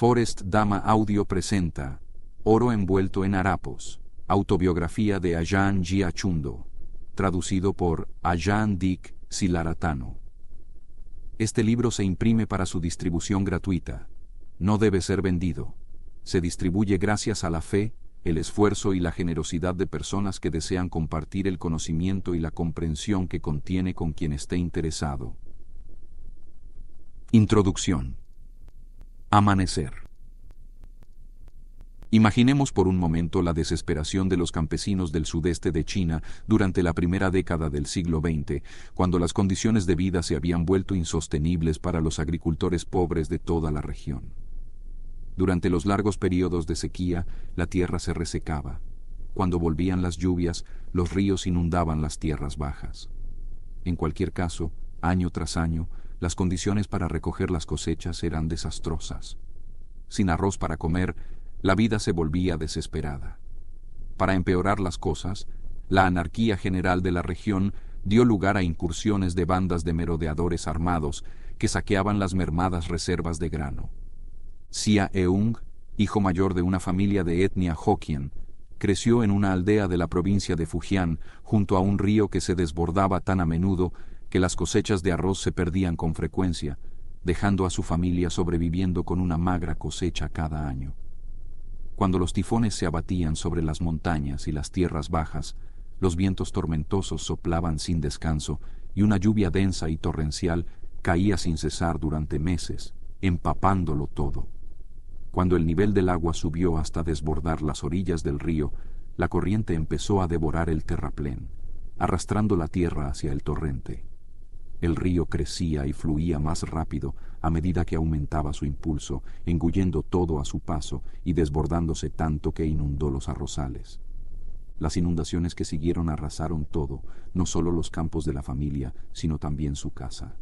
Forest Dama Audio presenta Oro envuelto en harapos, autobiografía de Ajahn Jia Chundo, traducido por Ajahn Dick Silaratano. Este libro se imprime para su distribución gratuita. No debe ser vendido. Se distribuye gracias a la fe, el esfuerzo y la generosidad de personas que desean compartir el conocimiento y la comprensión que contiene con quien esté interesado. Introducción. Amanecer. Imaginemos por un momento la desesperación de los campesinos del sudeste de China durante la primera década del siglo XX, cuando las condiciones de vida se habían vuelto insostenibles para los agricultores pobres de toda la región. Durante los largos períodos de sequía, la tierra se resecaba. Cuando volvían las lluvias, los ríos inundaban las tierras bajas. En cualquier caso, año tras año, las condiciones para recoger las cosechas eran desastrosas. Sin arroz para comer, la vida se volvía desesperada. Para empeorar las cosas, la anarquía general de la región dio lugar a incursiones de bandas de merodeadores armados que saqueaban las mermadas reservas de grano. Sia Eung, hijo mayor de una familia de etnia Hokkien, creció en una aldea de la provincia de Fujian, junto a un río que se desbordaba tan a menudo que las cosechas de arroz se perdían con frecuencia, dejando a su familia sobreviviendo con una magra cosecha cada año. Cuando los tifones se abatían sobre las montañas y las tierras bajas, los vientos tormentosos soplaban sin descanso y una lluvia densa y torrencial caía sin cesar durante meses, empapándolo todo. Cuando el nivel del agua subió hasta desbordar las orillas del río, la corriente empezó a devorar el terraplén, arrastrando la tierra hacia el torrente. El río crecía y fluía más rápido a medida que aumentaba su impulso, engullendo todo a su paso y desbordándose tanto que inundó los arrozales. Las inundaciones que siguieron arrasaron todo, no solo los campos de la familia, sino también su casa.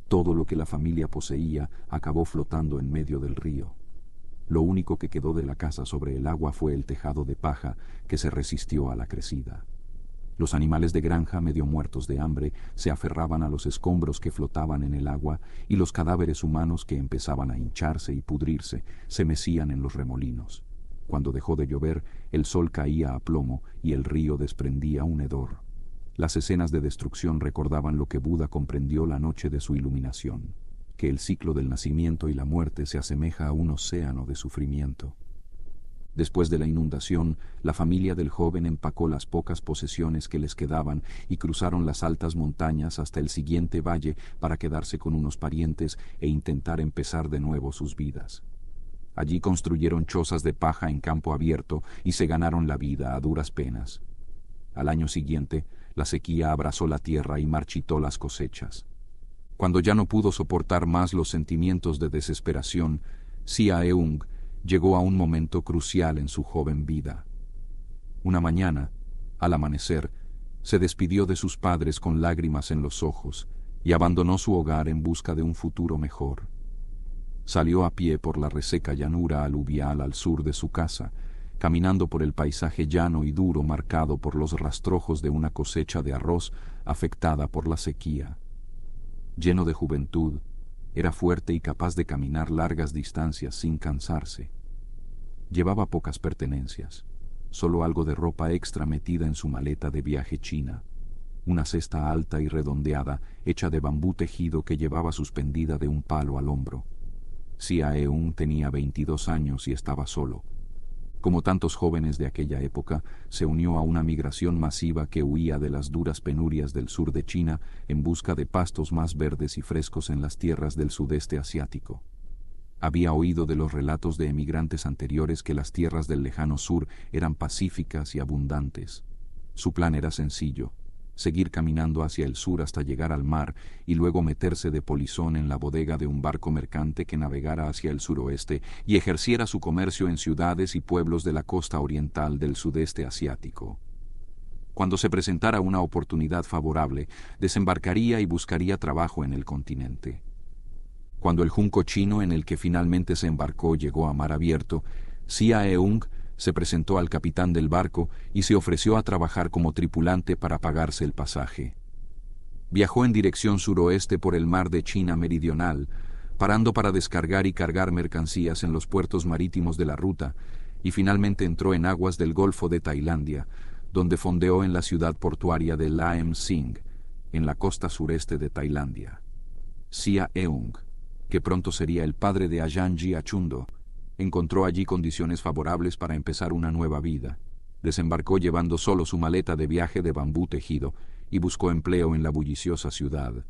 Todo lo que la familia poseía acabó flotando en medio del río. Lo único que quedó de la casa sobre el agua fue el tejado de paja que se resistió a la crecida. Los animales de granja, medio muertos de hambre, se aferraban a los escombros que flotaban en el agua y los cadáveres humanos que empezaban a hincharse y pudrirse se mecían en los remolinos. Cuando dejó de llover, el sol caía a plomo y el río desprendía un hedor. Las escenas de destrucción recordaban lo que Buda comprendió la noche de su iluminación, que el ciclo del nacimiento y la muerte se asemeja a un océano de sufrimiento. Después de la inundación, la familia del joven empacó las pocas posesiones que les quedaban y cruzaron las altas montañas hasta el siguiente valle para quedarse con unos parientes e intentar empezar de nuevo sus vidas. Allí construyeron chozas de paja en campo abierto y se ganaron la vida a duras penas. Al año siguiente, la sequía abrazó la tierra y marchitó las cosechas. Cuando ya no pudo soportar más los sentimientos de desesperación, Sia Eung llegó a un momento crucial en su joven vida. Una mañana, al amanecer, se despidió de sus padres con lágrimas en los ojos y abandonó su hogar en busca de un futuro mejor. Salió a pie por la reseca llanura aluvial al sur de su casa, caminando por el paisaje llano y duro marcado por los rastrojos de una cosecha de arroz afectada por la sequía. Lleno de juventud, era fuerte y capaz de caminar largas distancias sin cansarse. Llevaba pocas pertenencias, solo algo de ropa extra metida en su maleta de viaje china, una cesta alta y redondeada hecha de bambú tejido que llevaba suspendida de un palo al hombro. Sia Eung tenía 22 años y estaba solo. Como tantos jóvenes de aquella época, se unió a una migración masiva que huía de las duras penurias del sur de China en busca de pastos más verdes y frescos en las tierras del sudeste asiático. Había oído de los relatos de emigrantes anteriores que las tierras del lejano sur eran pacíficas y abundantes. Su plan era sencillo: seguir caminando hacia el sur hasta llegar al mar y luego meterse de polizón en la bodega de un barco mercante que navegara hacia el suroeste y ejerciera su comercio en ciudades y pueblos de la costa oriental del sudeste asiático. Cuando se presentara una oportunidad favorable, desembarcaría y buscaría trabajo en el continente. Cuando el junco chino en el que finalmente se embarcó llegó a mar abierto, Sia Eung se presentó al capitán del barco y se ofreció a trabajar como tripulante para pagarse el pasaje. Viajó en dirección suroeste por el mar de China meridional, parando para descargar y cargar mercancías en los puertos marítimos de la ruta, y finalmente entró en aguas del Golfo de Tailandia, donde fondeó en la ciudad portuaria de Laem Sing, en la costa sureste de Tailandia. Sia Eung, que pronto sería el padre de Ajahn Jia Chundo, encontró allí condiciones favorables para empezar una nueva vida. Desembarcó llevando solo su maleta de viaje de bambú tejido y buscó empleo en la bulliciosa ciudad.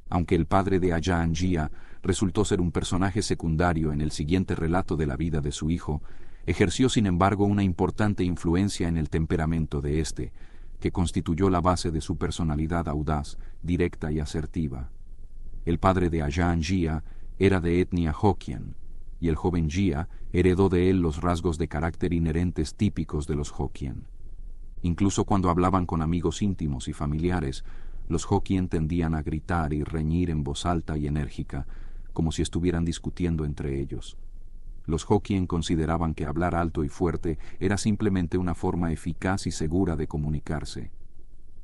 Aunque el padre de Ajahn Jia resultó ser un personaje secundario en el siguiente relato de la vida de su hijo, ejerció sin embargo una importante influencia en el temperamento de éste, que constituyó la base de su personalidad audaz, directa y asertiva. El padre de Ajahn Jia era de etnia Hokkien, y el joven Jia heredó de él los rasgos de carácter inherentes típicos de los Hokkien. Incluso cuando hablaban con amigos íntimos y familiares, los Hokkien tendían a gritar y reñir en voz alta y enérgica, como si estuvieran discutiendo entre ellos. Los Hokkien consideraban que hablar alto y fuerte era simplemente una forma eficaz y segura de comunicarse.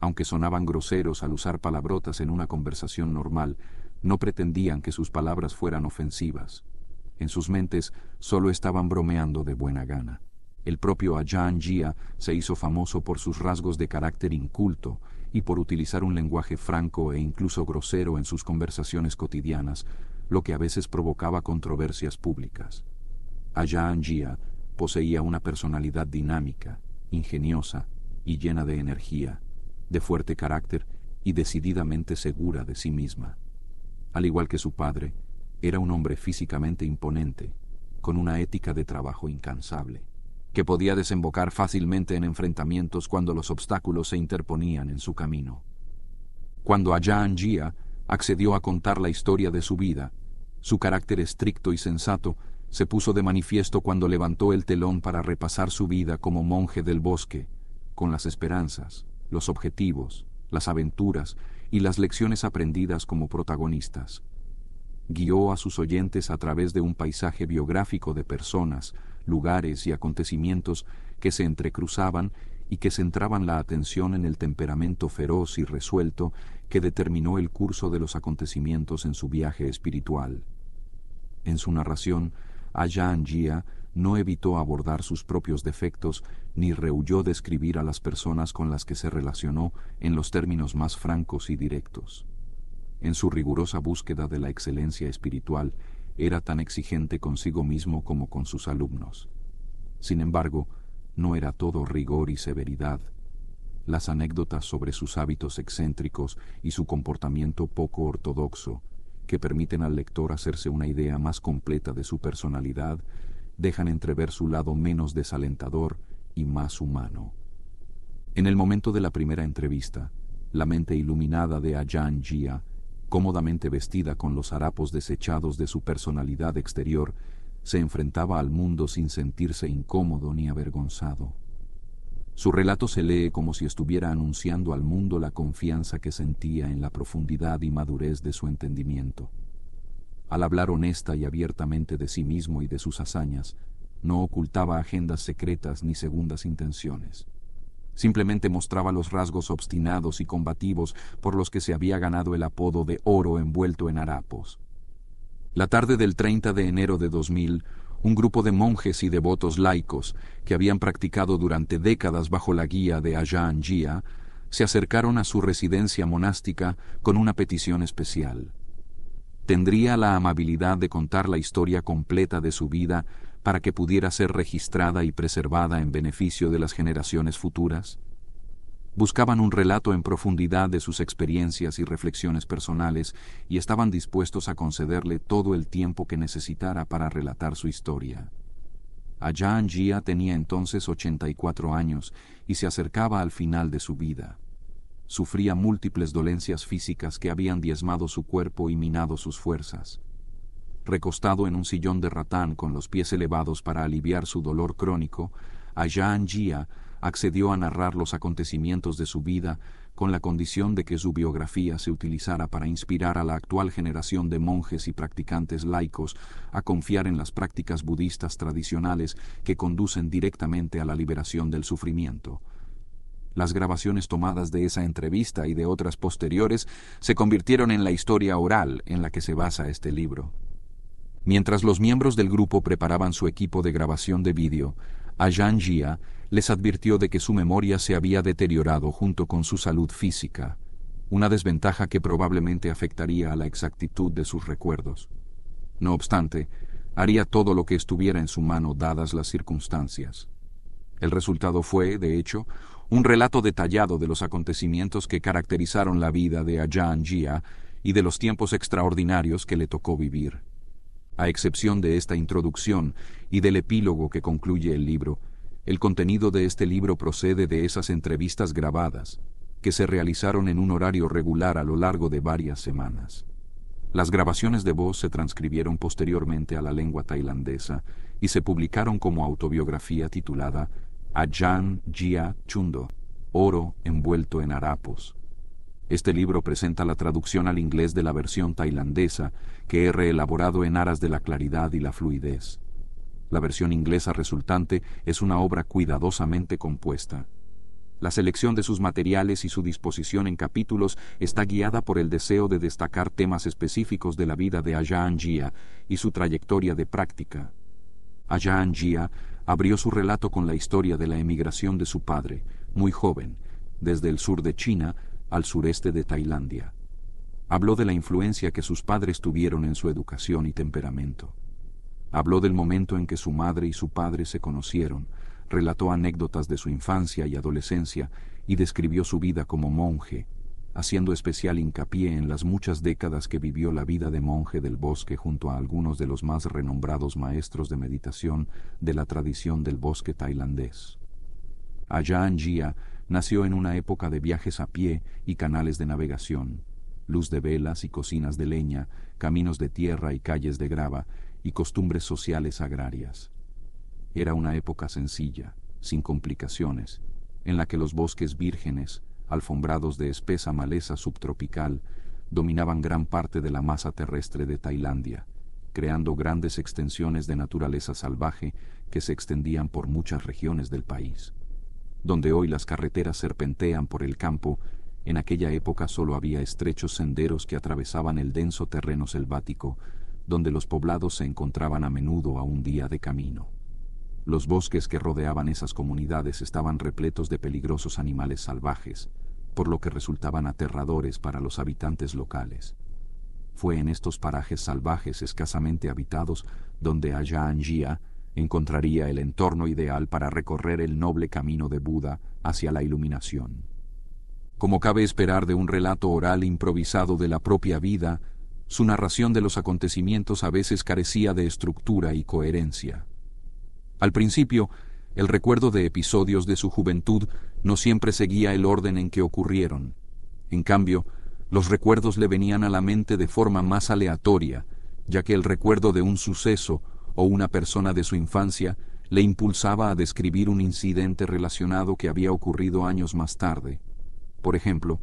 Aunque sonaban groseros al usar palabrotas en una conversación normal, no pretendían que sus palabras fueran ofensivas. En sus mentes solo estaban bromeando de buena gana. El propio Ajahn Jia se hizo famoso por sus rasgos de carácter inculto y por utilizar un lenguaje franco e incluso grosero en sus conversaciones cotidianas, lo que a veces provocaba controversias públicas. Ajahn Jia poseía una personalidad dinámica, ingeniosa y llena de energía, de fuerte carácter y decididamente segura de sí misma. Al igual que su padre, era un hombre físicamente imponente, con una ética de trabajo incansable, que podía desembocar fácilmente en enfrentamientos cuando los obstáculos se interponían en su camino. Cuando Ajahn Jia accedió a contar la historia de su vida, su carácter estricto y sensato se puso de manifiesto cuando levantó el telón para repasar su vida como monje del bosque, con las esperanzas, los objetivos, las aventuras y las lecciones aprendidas como protagonistas. Guió a sus oyentes a través de un paisaje biográfico de personas, lugares y acontecimientos que se entrecruzaban y que centraban la atención en el temperamento feroz y resuelto que determinó el curso de los acontecimientos en su viaje espiritual. En su narración, Ajahn Jia no evitó abordar sus propios defectos ni rehuyó describir a las personas con las que se relacionó en los términos más francos y directos. En su rigurosa búsqueda de la excelencia espiritual, era tan exigente consigo mismo como con sus alumnos. Sin embargo, no era todo rigor y severidad. Las anécdotas sobre sus hábitos excéntricos y su comportamiento poco ortodoxo, que permiten al lector hacerse una idea más completa de su personalidad, dejan entrever su lado menos desalentador y más humano. En el momento de la primera entrevista, la mente iluminada de Ajahn Jia, cómodamente vestida con los harapos desechados de su personalidad exterior, se enfrentaba al mundo sin sentirse incómodo ni avergonzado. Su relato se lee como si estuviera anunciando al mundo la confianza que sentía en la profundidad y madurez de su entendimiento. Al hablar honesta y abiertamente de sí mismo y de sus hazañas, no ocultaba agendas secretas ni segundas intenciones. Simplemente mostraba los rasgos obstinados y combativos por los que se había ganado el apodo de oro envuelto en harapos. La tarde del 30 de enero de 2000, un grupo de monjes y devotos laicos, que habían practicado durante décadas bajo la guía de Ajahn Jia, se acercaron a su residencia monástica con una petición especial. ¿Tendría la amabilidad de contar la historia completa de su vida para que pudiera ser registrada y preservada en beneficio de las generaciones futuras? Buscaban un relato en profundidad de sus experiencias y reflexiones personales y estaban dispuestos a concederle todo el tiempo que necesitara para relatar su historia. Ajahn Jia tenía entonces 84 años y se acercaba al final de su vida. Sufría múltiples dolencias físicas que habían diezmado su cuerpo y minado sus fuerzas. Recostado en un sillón de ratán con los pies elevados para aliviar su dolor crónico, Ajahn Jia accedió a narrar los acontecimientos de su vida con la condición de que su biografía se utilizara para inspirar a la actual generación de monjes y practicantes laicos a confiar en las prácticas budistas tradicionales que conducen directamente a la liberación del sufrimiento. Las grabaciones tomadas de esa entrevista y de otras posteriores se convirtieron en la historia oral en la que se basa este libro. Mientras los miembros del grupo preparaban su equipo de grabación de vídeo, Ajahn Jia les advirtió de que su memoria se había deteriorado junto con su salud física, una desventaja que probablemente afectaría a la exactitud de sus recuerdos. No obstante, haría todo lo que estuviera en su mano dadas las circunstancias. El resultado fue, de hecho, un relato detallado de los acontecimientos que caracterizaron la vida de Ajahn Jia y de los tiempos extraordinarios que le tocó vivir. A excepción de esta introducción y del epílogo que concluye el libro, el contenido de este libro procede de esas entrevistas grabadas, que se realizaron en un horario regular a lo largo de varias semanas. Las grabaciones de voz se transcribieron posteriormente a la lengua tailandesa y se publicaron como autobiografía titulada Ajahn Jia Chundo, oro envuelto en harapos. Este libro presenta la traducción al inglés de la versión tailandesa, que he reelaborado en aras de la claridad y la fluidez. La versión inglesa resultante es una obra cuidadosamente compuesta. La selección de sus materiales y su disposición en capítulos está guiada por el deseo de destacar temas específicos de la vida de Ajahn Jia y su trayectoria de práctica. Ajahn Jia abrió su relato con la historia de la emigración de su padre, muy joven, desde el sur de China al sureste de Tailandia. Habló de la influencia que sus padres tuvieron en su educación y temperamento. Habló del momento en que su madre y su padre se conocieron, relató anécdotas de su infancia y adolescencia y describió su vida como monje, haciendo especial hincapié en las muchas décadas que vivió la vida de monje del bosque junto a algunos de los más renombrados maestros de meditación de la tradición del bosque tailandés. Ajahn Jia nació en una época de viajes a pie y canales de navegación, luz de velas y cocinas de leña, caminos de tierra y calles de grava, y costumbres sociales agrarias. Era una época sencilla, sin complicaciones, en la que los bosques vírgenes, alfombrados de espesa maleza subtropical, dominaban gran parte de la masa terrestre de Tailandia, creando grandes extensiones de naturaleza salvaje que se extendían por muchas regiones del país. Donde hoy las carreteras serpentean por el campo, en aquella época solo había estrechos senderos que atravesaban el denso terreno selvático, donde los poblados se encontraban a menudo a un día de camino. Los bosques que rodeaban esas comunidades estaban repletos de peligrosos animales salvajes, por lo que resultaban aterradores para los habitantes locales. Fue en estos parajes salvajes escasamente habitados donde Ajahn Jia encontraría el entorno ideal para recorrer el noble camino de Buda hacia la iluminación. Como cabe esperar de un relato oral improvisado de la propia vida, su narración de los acontecimientos a veces carecía de estructura y coherencia. Al principio, el recuerdo de episodios de su juventud no siempre seguía el orden en que ocurrieron. En cambio, los recuerdos le venían a la mente de forma más aleatoria, ya que el recuerdo de un suceso o una persona de su infancia le impulsaba a describir un incidente relacionado que había ocurrido años más tarde. Por ejemplo,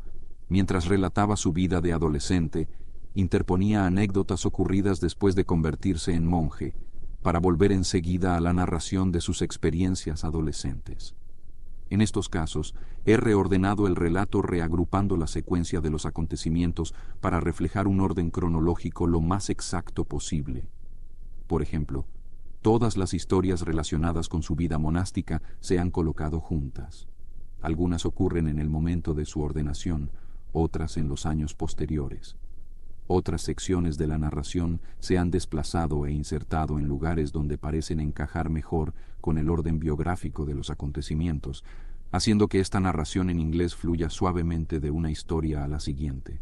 mientras relataba su vida de adolescente, interponía anécdotas ocurridas después de convertirse en monje, para volver enseguida a la narración de sus experiencias adolescentes. En estos casos, he reordenado el relato reagrupando la secuencia de los acontecimientos para reflejar un orden cronológico lo más exacto posible. Por ejemplo, todas las historias relacionadas con su vida monástica se han colocado juntas. Algunas ocurren en el momento de su ordenación, otras en los años posteriores. Otras secciones de la narración se han desplazado e insertado en lugares donde parecen encajar mejor con el orden biográfico de los acontecimientos, haciendo que esta narración en inglés fluya suavemente de una historia a la siguiente.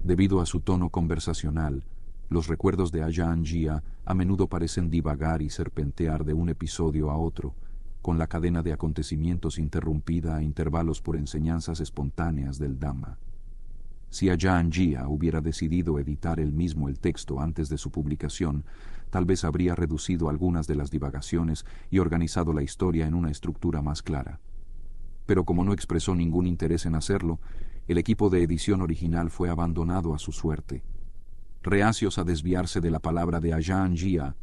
Debido a su tono conversacional, los recuerdos de Ajahn Jia a menudo parecen divagar y serpentear de un episodio a otro, con la cadena de acontecimientos interrumpida a intervalos por enseñanzas espontáneas del Dhamma. Si Ajahn Jia hubiera decidido editar él mismo el texto antes de su publicación, tal vez habría reducido algunas de las divagaciones y organizado la historia en una estructura más clara. Pero como no expresó ningún interés en hacerlo, el equipo de edición original fue abandonado a su suerte. Reacios a desviarse de la palabra de Ajahn Jia,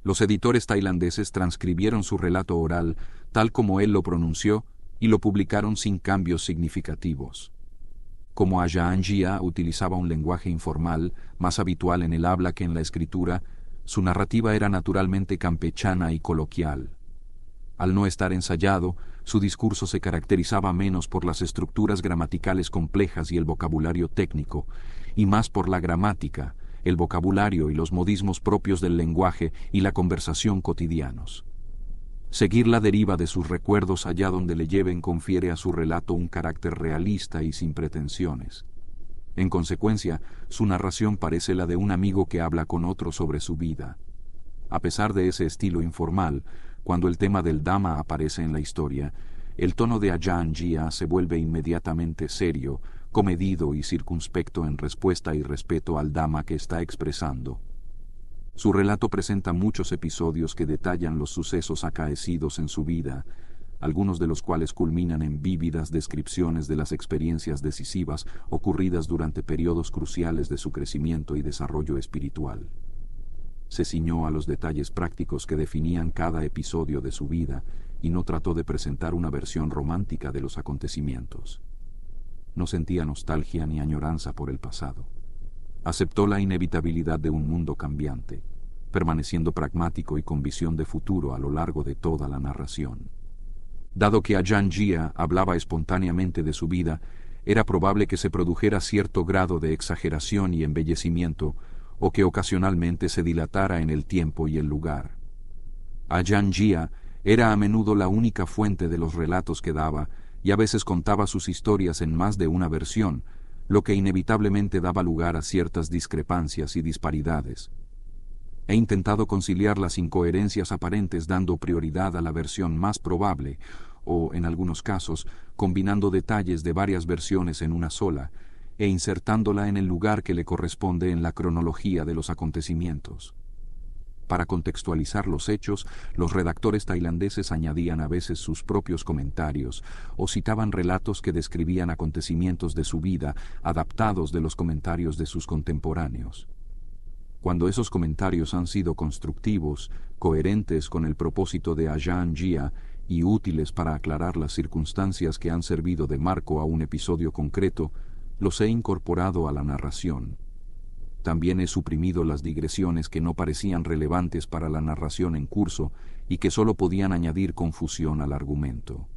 los editores tailandeses transcribieron su relato oral tal como él lo pronunció y lo publicaron sin cambios significativos. Como Ajahn Jia utilizaba un lenguaje informal, más habitual en el habla que en la escritura, Su narrativa era naturalmente campechana y coloquial. Al no estar ensayado, su discurso se caracterizaba menos por las estructuras gramaticales complejas y el vocabulario técnico, y más por la gramática, el vocabulario y los modismos propios del lenguaje y la conversación cotidianos. Seguir la deriva de sus recuerdos allá donde le lleven confiere a su relato un carácter realista y sin pretensiones. En consecuencia, su narración parece la de un amigo que habla con otro sobre su vida. A pesar de ese estilo informal, cuando el tema del Dhamma aparece en la historia, el tono de Ajahn Jia se vuelve inmediatamente serio, comedido y circunspecto en respuesta y respeto al Dhamma que está expresando. Su relato presenta muchos episodios que detallan los sucesos acaecidos en su vida, algunos de los cuales culminan en vívidas descripciones de las experiencias decisivas ocurridas durante periodos cruciales de su crecimiento y desarrollo espiritual. Se ciñó a los detalles prácticos que definían cada episodio de su vida y no trató de presentar una versión romántica de los acontecimientos. No sentía nostalgia ni añoranza por el pasado. Aceptó la inevitabilidad de un mundo cambiante, permaneciendo pragmático y con visión de futuro a lo largo de toda la narración. Dado que Ajahn Jia hablaba espontáneamente de su vida, era probable que se produjera cierto grado de exageración y embellecimiento, o que ocasionalmente se dilatara en el tiempo y el lugar. Ajahn Jia era a menudo la única fuente de los relatos que daba, y a veces contaba sus historias en más de una versión, lo que inevitablemente daba lugar a ciertas discrepancias y disparidades. He intentado conciliar las incoherencias aparentes dando prioridad a la versión más probable, o, en algunos casos, combinando detalles de varias versiones en una sola, e insertándola en el lugar que le corresponde en la cronología de los acontecimientos. Para contextualizar los hechos, los redactores tailandeses añadían a veces sus propios comentarios o citaban relatos que describían acontecimientos de su vida adaptados de los comentarios de sus contemporáneos. Cuando esos comentarios han sido constructivos, coherentes con el propósito de Ajahn Jia y útiles para aclarar las circunstancias que han servido de marco a un episodio concreto, los he incorporado a la narración. También he suprimido las digresiones que no parecían relevantes para la narración en curso y que solo podían añadir confusión al argumento.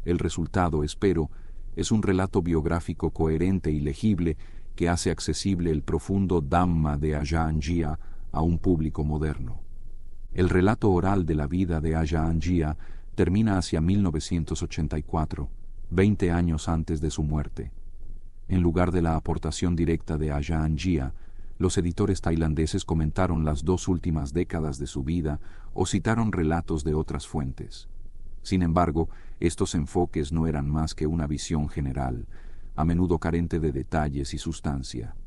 El resultado, espero, es un relato biográfico coherente y legible que hace accesible el profundo Dhamma de Ajahn Jia a un público moderno. El relato oral de la vida de Ajahn Jia termina hacia 1984, 20 años antes de su muerte. En lugar de la aportación directa de Ajahn Jia, los editores tailandeses comentaron las 2 últimas décadas de su vida o citaron relatos de otras fuentes. Sin embargo, estos enfoques no eran más que una visión general, a menudo carente de detalles y sustancia.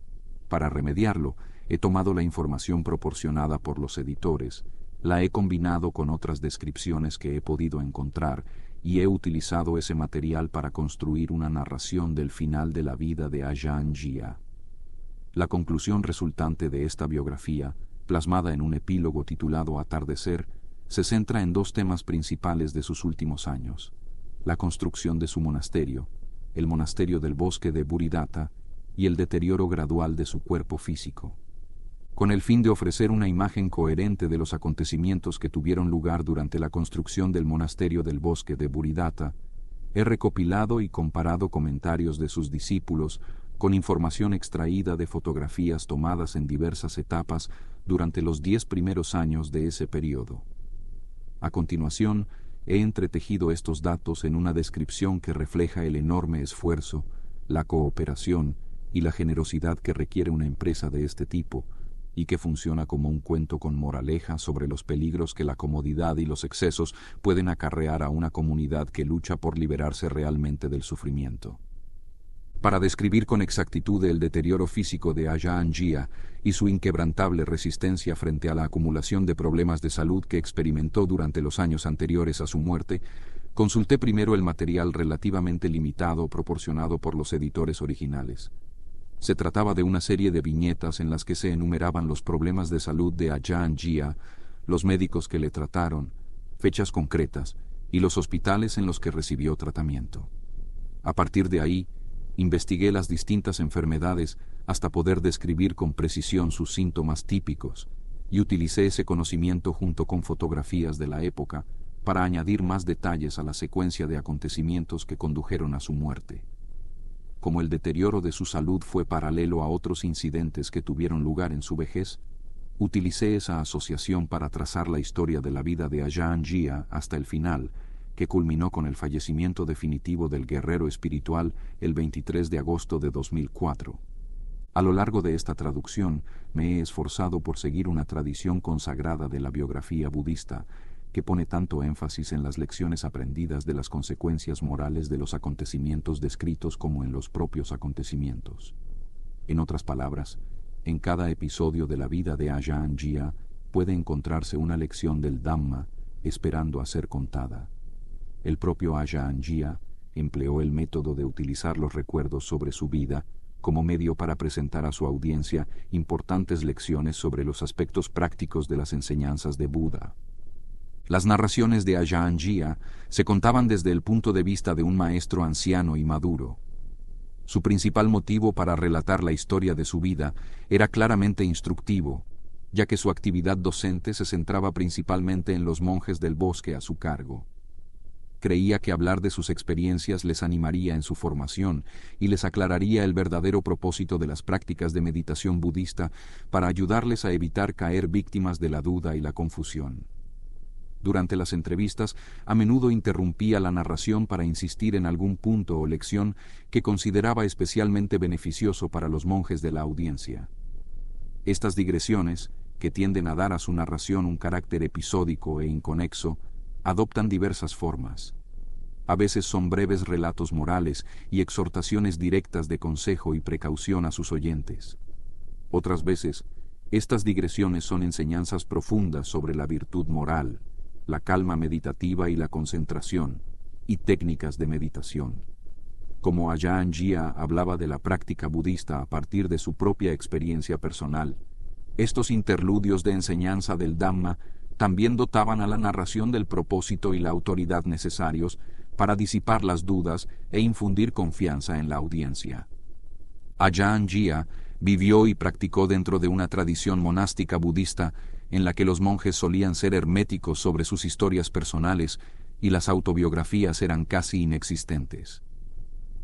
Para remediarlo, he tomado la información proporcionada por los editores, la he combinado con otras descripciones que he podido encontrar y he utilizado ese material para construir una narración del final de la vida de Ajahn Jia. La conclusión resultante de esta biografía, plasmada en un epílogo titulado Atardecer, se centra en 2 temas principales de sus últimos años: la construcción de su monasterio, el monasterio del bosque de Buridatta, y el deterioro gradual de su cuerpo físico. Con el fin de ofrecer una imagen coherente de los acontecimientos que tuvieron lugar durante la construcción del monasterio del bosque de Buridatta, he recopilado y comparado comentarios de sus discípulos con información extraída de fotografías tomadas en diversas etapas durante los 10 primeros años de ese periodo. A continuación, he entretejido estos datos en una descripción que refleja el enorme esfuerzo, la cooperación y la generosidad que requiere una empresa de este tipo, y que funciona como un cuento con moraleja sobre los peligros que la comodidad y los excesos pueden acarrear a una comunidad que lucha por liberarse realmente del sufrimiento. Para describir con exactitud el deterioro físico de Ajahn Jia y su inquebrantable resistencia frente a la acumulación de problemas de salud que experimentó durante los años anteriores a su muerte, consulté primero el material relativamente limitado proporcionado por los editores originales. Se trataba de una serie de viñetas en las que se enumeraban los problemas de salud de Ajahn Jia, los médicos que le trataron, fechas concretas y los hospitales en los que recibió tratamiento. A partir de ahí, investigué las distintas enfermedades hasta poder describir con precisión sus síntomas típicos y utilicé ese conocimiento junto con fotografías de la época para añadir más detalles a la secuencia de acontecimientos que condujeron a su muerte. Como el deterioro de su salud fue paralelo a otros incidentes que tuvieron lugar en su vejez, utilicé esa asociación para trazar la historia de la vida de Ajahn Jia hasta el final, que culminó con el fallecimiento definitivo del guerrero espiritual el 23 de agosto de 2004. A lo largo de esta traducción, me he esforzado por seguir una tradición consagrada de la biografía budista, que pone tanto énfasis en las lecciones aprendidas de las consecuencias morales de los acontecimientos descritos como en los propios acontecimientos. En otras palabras, en cada episodio de la vida de Ajahn Jia puede encontrarse una lección del Dhamma esperando a ser contada. El propio Ajahn Jia empleó el método de utilizar los recuerdos sobre su vida como medio para presentar a su audiencia importantes lecciones sobre los aspectos prácticos de las enseñanzas de Buda. Las narraciones de Ajahn Jia se contaban desde el punto de vista de un maestro anciano y maduro. Su principal motivo para relatar la historia de su vida era claramente instructivo, ya que su actividad docente se centraba principalmente en los monjes del bosque a su cargo. Creía que hablar de sus experiencias les animaría en su formación y les aclararía el verdadero propósito de las prácticas de meditación budista para ayudarles a evitar caer víctimas de la duda y la confusión. Durante las entrevistas, a menudo interrumpía la narración para insistir en algún punto o lección que consideraba especialmente beneficioso para los monjes de la audiencia. Estas digresiones, que tienden a dar a su narración un carácter episódico e inconexo, adoptan diversas formas. A veces son breves relatos morales y exhortaciones directas de consejo y precaución a sus oyentes. Otras veces, estas digresiones son enseñanzas profundas sobre la virtud moral, la calma meditativa y la concentración, y técnicas de meditación. Como Ajahn Jia hablaba de la práctica budista a partir de su propia experiencia personal, estos interludios de enseñanza del Dhamma también dotaban a la narración del propósito y la autoridad necesarios para disipar las dudas e infundir confianza en la audiencia. Ajahn Jia vivió y practicó dentro de una tradición monástica budista en la que los monjes solían ser herméticos sobre sus historias personales y las autobiografías eran casi inexistentes.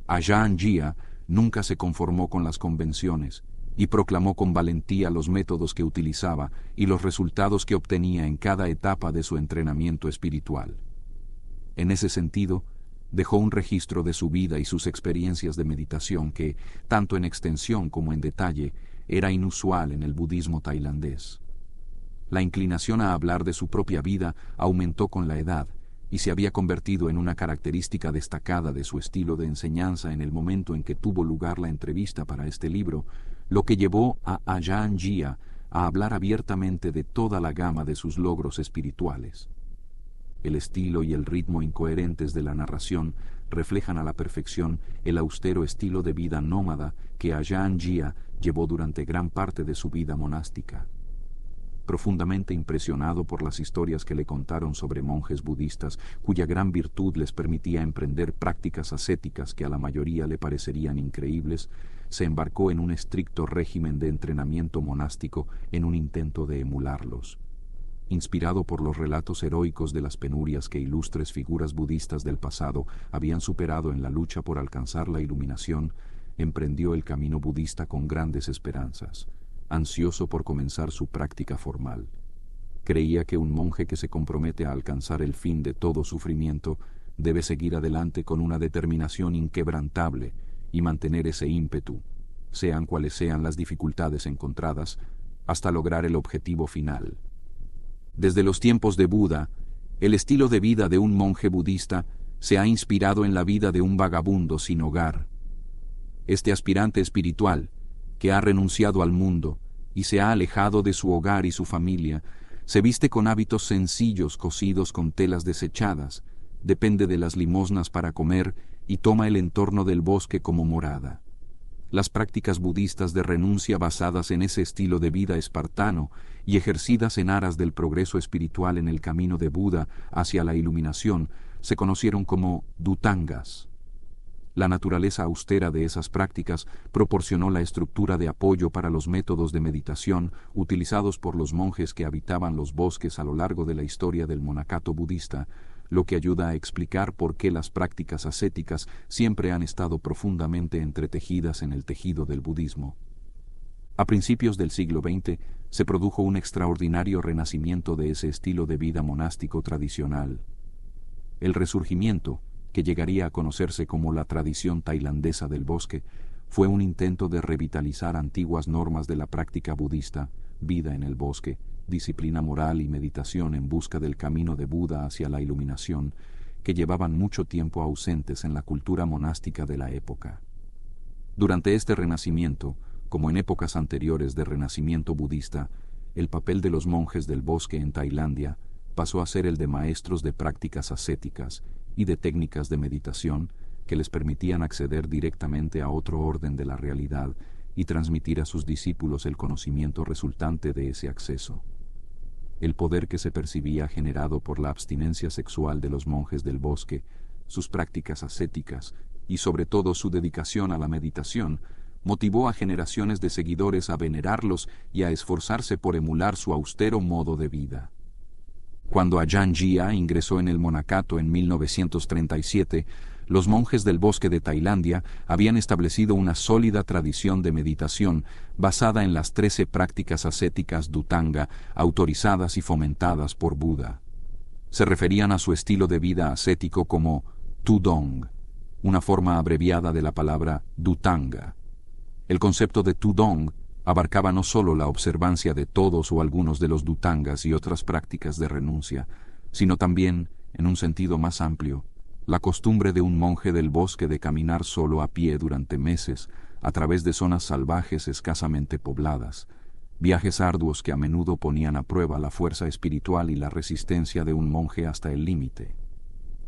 Ajahn Jia nunca se conformó con las convenciones y proclamó con valentía los métodos que utilizaba y los resultados que obtenía en cada etapa de su entrenamiento espiritual. En ese sentido, dejó un registro de su vida y sus experiencias de meditación que, tanto en extensión como en detalle, era inusual en el budismo tailandés. La inclinación a hablar de su propia vida aumentó con la edad y se había convertido en una característica destacada de su estilo de enseñanza en el momento en que tuvo lugar la entrevista para este libro, lo que llevó a Ajahn Jia a hablar abiertamente de toda la gama de sus logros espirituales. El estilo y el ritmo incoherentes de la narración reflejan a la perfección el austero estilo de vida nómada que Ajahn Jia llevó durante gran parte de su vida monástica. Profundamente impresionado por las historias que le contaron sobre monjes budistas cuya gran virtud les permitía emprender prácticas ascéticas que a la mayoría le parecerían increíbles, se embarcó en un estricto régimen de entrenamiento monástico en un intento de emularlos. Inspirado por los relatos heroicos de las penurias que ilustres figuras budistas del pasado habían superado en la lucha por alcanzar la iluminación, emprendió el camino budista con grandes esperanzas, ansioso por comenzar su práctica formal. Creía que un monje que se compromete a alcanzar el fin de todo sufrimiento debe seguir adelante con una determinación inquebrantable y mantener ese ímpetu, sean cuales sean las dificultades encontradas, hasta lograr el objetivo final. Desde los tiempos de Buda, el estilo de vida de un monje budista se ha inspirado en la vida de un vagabundo sin hogar. Este aspirante espiritual, que ha renunciado al mundo y se ha alejado de su hogar y su familia, se viste con hábitos sencillos cosidos con telas desechadas, depende de las limosnas para comer y toma el entorno del bosque como morada. Las prácticas budistas de renuncia basadas en ese estilo de vida espartano y ejercidas en aras del progreso espiritual en el camino de Buda hacia la iluminación se conocieron como dhutangas. La naturaleza austera de esas prácticas proporcionó la estructura de apoyo para los métodos de meditación utilizados por los monjes que habitaban los bosques a lo largo de la historia del monacato budista, lo que ayuda a explicar por qué las prácticas ascéticas siempre han estado profundamente entretejidas en el tejido del budismo. A principios del siglo XX se produjo un extraordinario renacimiento de ese estilo de vida monástico tradicional. El resurgimiento, que llegaría a conocerse como la tradición tailandesa del bosque, fue un intento de revitalizar antiguas normas de la práctica budista, vida en el bosque, disciplina moral y meditación en busca del camino de Buda hacia la iluminación, que llevaban mucho tiempo ausentes en la cultura monástica de la época. Durante este renacimiento, como en épocas anteriores de renacimiento budista, el papel de los monjes del bosque en Tailandia pasó a ser el de maestros de prácticas ascéticas y de técnicas de meditación que les permitían acceder directamente a otro orden de la realidad y transmitir a sus discípulos el conocimiento resultante de ese acceso. El poder que se percibía generado por la abstinencia sexual de los monjes del bosque, sus prácticas ascéticas y sobre todo su dedicación a la meditación, motivó a generaciones de seguidores a venerarlos y a esforzarse por emular su austero modo de vida. Cuando Ajahn Jia ingresó en el monacato en 1937, los monjes del bosque de Tailandia habían establecido una sólida tradición de meditación basada en las 13 prácticas ascéticas Dhutanga autorizadas y fomentadas por Buda. Se referían a su estilo de vida ascético como Tudong, una forma abreviada de la palabra Dhutanga. El concepto de Tudong abarcaba no solo la observancia de todos o algunos de los Dhutangas y otras prácticas de renuncia, sino también, en un sentido más amplio, la costumbre de un monje del bosque de caminar solo a pie durante meses a través de zonas salvajes escasamente pobladas, viajes arduos que a menudo ponían a prueba la fuerza espiritual y la resistencia de un monje hasta el límite.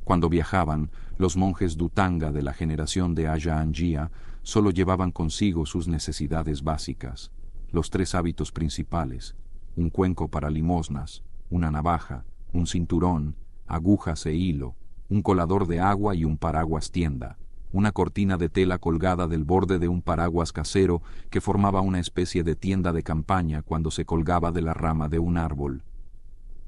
Cuando viajaban, los monjes Dhutanga de la generación de Ajahn Jia solo llevaban consigo sus necesidades básicas, los 3 hábitos principales: un cuenco para limosnas, una navaja, un cinturón, agujas e hilo, un colador de agua y un paraguas tienda, una cortina de tela colgada del borde de un paraguas casero que formaba una especie de tienda de campaña cuando se colgaba de la rama de un árbol.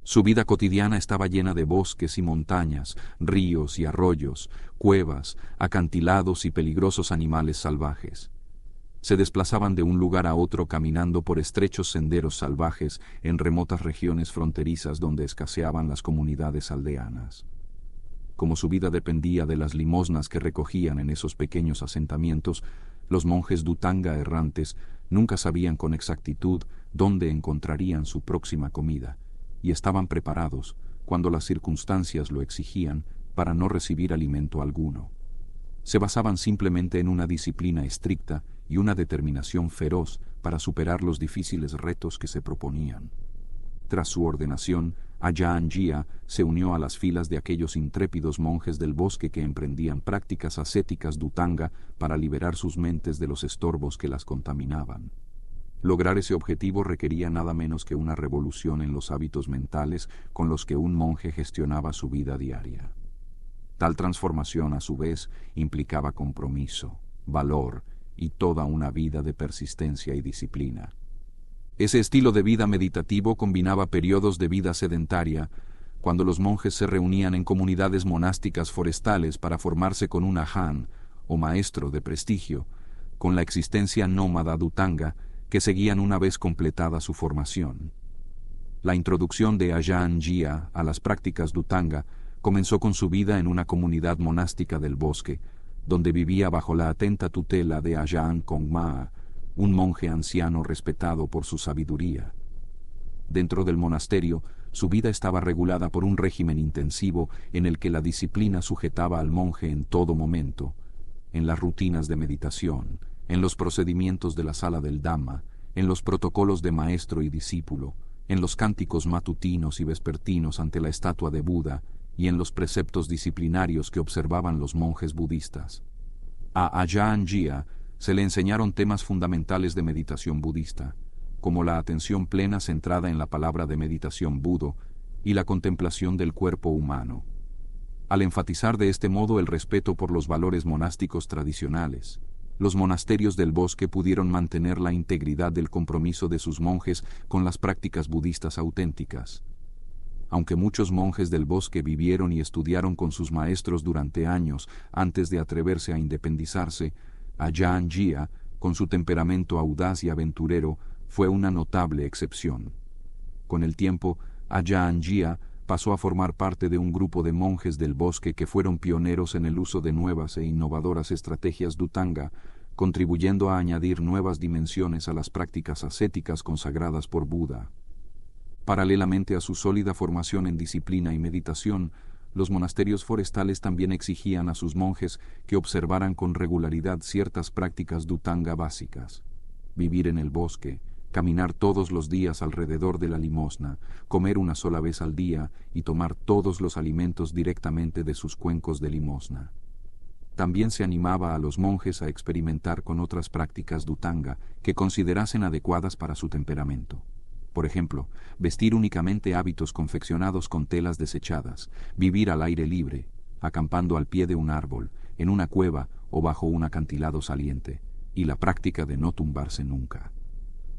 Su vida cotidiana estaba llena de bosques y montañas, ríos y arroyos, cuevas, acantilados y peligrosos animales salvajes. Se desplazaban de un lugar a otro caminando por estrechos senderos salvajes en remotas regiones fronterizas donde escaseaban las comunidades aldeanas. Como su vida dependía de las limosnas que recogían en esos pequeños asentamientos, los monjes Dhutanga errantes nunca sabían con exactitud dónde encontrarían su próxima comida, y estaban preparados, cuando las circunstancias lo exigían, para no recibir alimento alguno. Se basaban simplemente en una disciplina estricta y una determinación feroz para superar los difíciles retos que se proponían. Tras su ordenación, Ajahn Jia se unió a las filas de aquellos intrépidos monjes del bosque que emprendían prácticas ascéticas Dhutanga para liberar sus mentes de los estorbos que las contaminaban. Lograr ese objetivo requería nada menos que una revolución en los hábitos mentales con los que un monje gestionaba su vida diaria. Tal transformación, a su vez, implicaba compromiso, valor y toda una vida de persistencia y disciplina. Ese estilo de vida meditativo combinaba periodos de vida sedentaria, cuando los monjes se reunían en comunidades monásticas forestales para formarse con un ajahn, o maestro de prestigio, con la existencia nómada Dhutanga, que seguían una vez completada su formación. La introducción de Ajahn Jia a las prácticas Dhutanga comenzó con su vida en una comunidad monástica del bosque, donde vivía bajo la atenta tutela de Ajahn Kongma, un monje anciano respetado por su sabiduría. Dentro del monasterio, su vida estaba regulada por un régimen intensivo en el que la disciplina sujetaba al monje en todo momento, en las rutinas de meditación, en los procedimientos de la sala del Dhamma, en los protocolos de maestro y discípulo, en los cánticos matutinos y vespertinos ante la estatua de Buda y en los preceptos disciplinarios que observaban los monjes budistas. A Ajahn Jia se le enseñaron temas fundamentales de meditación budista, como la atención plena centrada en la palabra de meditación Budo y la contemplación del cuerpo humano. al enfatizar de este modo el respeto por los valores monásticos tradicionales. Los monasterios del bosque pudieron mantener la integridad del compromiso de sus monjes con las prácticas budistas auténticas. Aunque muchos monjes del bosque vivieron y estudiaron con sus maestros durante años antes de atreverse a independizarse, Ajahn Jia, con su temperamento audaz y aventurero, fue una notable excepción. Con el tiempo, Ajahn Jia pasó a formar parte de un grupo de monjes del bosque que fueron pioneros en el uso de nuevas e innovadoras estrategias Dhutanga, contribuyendo a añadir nuevas dimensiones a las prácticas ascéticas consagradas por Buda. Paralelamente a su sólida formación en disciplina y meditación, los monasterios forestales también exigían a sus monjes que observaran con regularidad ciertas prácticas Dhutanga básicas: vivir en el bosque, caminar todos los días alrededor de la limosna, comer una sola vez al día y tomar todos los alimentos directamente de sus cuencos de limosna. También se animaba a los monjes a experimentar con otras prácticas Dhutanga que considerasen adecuadas para su temperamento. Por ejemplo, vestir únicamente hábitos confeccionados con telas desechadas, vivir al aire libre, acampando al pie de un árbol, en una cueva o bajo un acantilado saliente, y la práctica de no tumbarse nunca.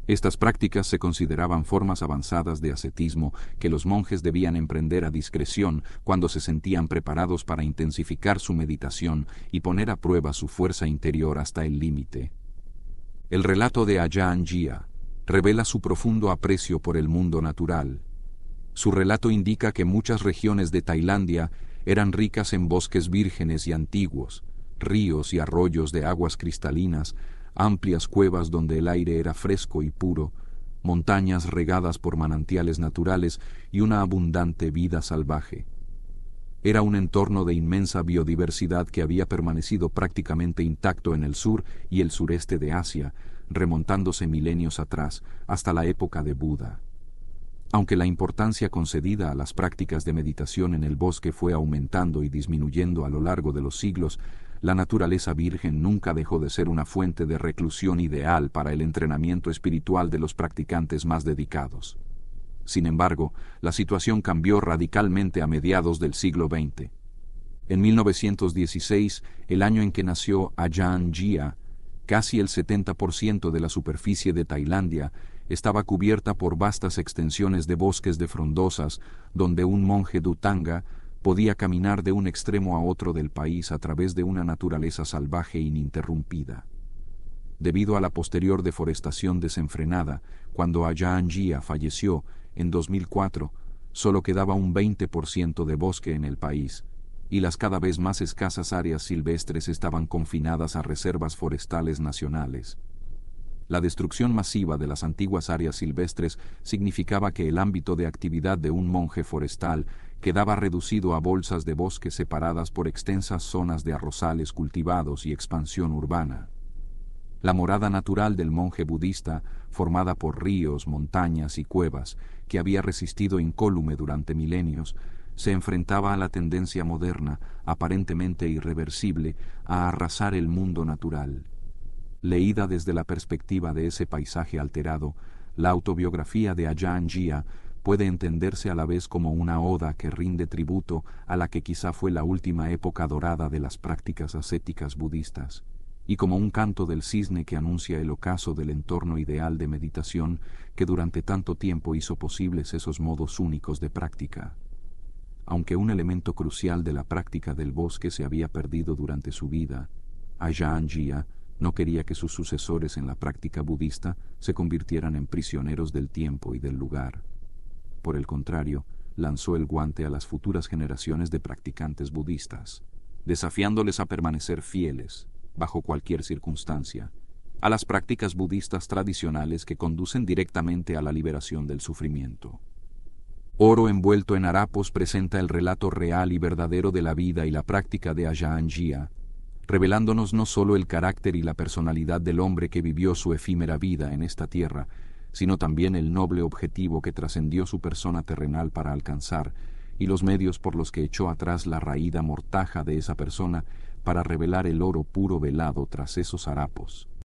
Estas prácticas se consideraban formas avanzadas de ascetismo que los monjes debían emprender a discreción cuando se sentían preparados para intensificar su meditación y poner a prueba su fuerza interior hasta el límite. El relato de Ajahn Jia revela su profundo aprecio por el mundo natural. Su relato indica que muchas regiones de Tailandia eran ricas en bosques vírgenes y antiguos, ríos y arroyos de aguas cristalinas, amplias cuevas donde el aire era fresco y puro, montañas regadas por manantiales naturales y una abundante vida salvaje. Era un entorno de inmensa biodiversidad que había permanecido prácticamente intacto en el sur y el sureste de Asia, remontándose milenios atrás, hasta la época de Buda. Aunque la importancia concedida a las prácticas de meditación en el bosque fue aumentando y disminuyendo a lo largo de los siglos, la naturaleza virgen nunca dejó de ser una fuente de reclusión ideal para el entrenamiento espiritual de los practicantes más dedicados. Sin embargo, la situación cambió radicalmente a mediados del siglo XX. En 1916, el año en que nació Ajahn Jia, casi el 70% de la superficie de Tailandia estaba cubierta por vastas extensiones de bosques de frondosas, donde un monje Dhutanga podía caminar de un extremo a otro del país a través de una naturaleza salvaje ininterrumpida. Debido a la posterior deforestación desenfrenada, cuando Ajahn Jia falleció en 2004, solo quedaba un 20% de bosque en el país, y las cada vez más escasas áreas silvestres estaban confinadas a reservas forestales nacionales. La destrucción masiva de las antiguas áreas silvestres significaba que el ámbito de actividad de un monje forestal quedaba reducido a bolsas de bosque separadas por extensas zonas de arrozales cultivados y expansión urbana. La morada natural del monje budista, formada por ríos, montañas y cuevas, que había resistido incólume durante milenios, se enfrentaba a la tendencia moderna, aparentemente irreversible, a arrasar el mundo natural. Leída desde la perspectiva de ese paisaje alterado, la autobiografía de Ajahn Jia puede entenderse a la vez como una oda que rinde tributo a la que quizá fue la última época dorada de las prácticas ascéticas budistas, y como un canto del cisne que anuncia el ocaso del entorno ideal de meditación que durante tanto tiempo hizo posibles esos modos únicos de práctica. Aunque un elemento crucial de la práctica del bosque se había perdido durante su vida, Ajahn Jia no quería que sus sucesores en la práctica budista se convirtieran en prisioneros del tiempo y del lugar. Por el contrario, lanzó el guante a las futuras generaciones de practicantes budistas, desafiándoles a permanecer fieles, bajo cualquier circunstancia, a las prácticas budistas tradicionales que conducen directamente a la liberación del sufrimiento. Oro envuelto en harapos presenta el relato real y verdadero de la vida y la práctica de Ajahn Jia, revelándonos no solo el carácter y la personalidad del hombre que vivió su efímera vida en esta tierra, sino también el noble objetivo que trascendió su persona terrenal para alcanzar, y los medios por los que echó atrás la raída mortaja de esa persona para revelar el oro puro velado tras esos harapos.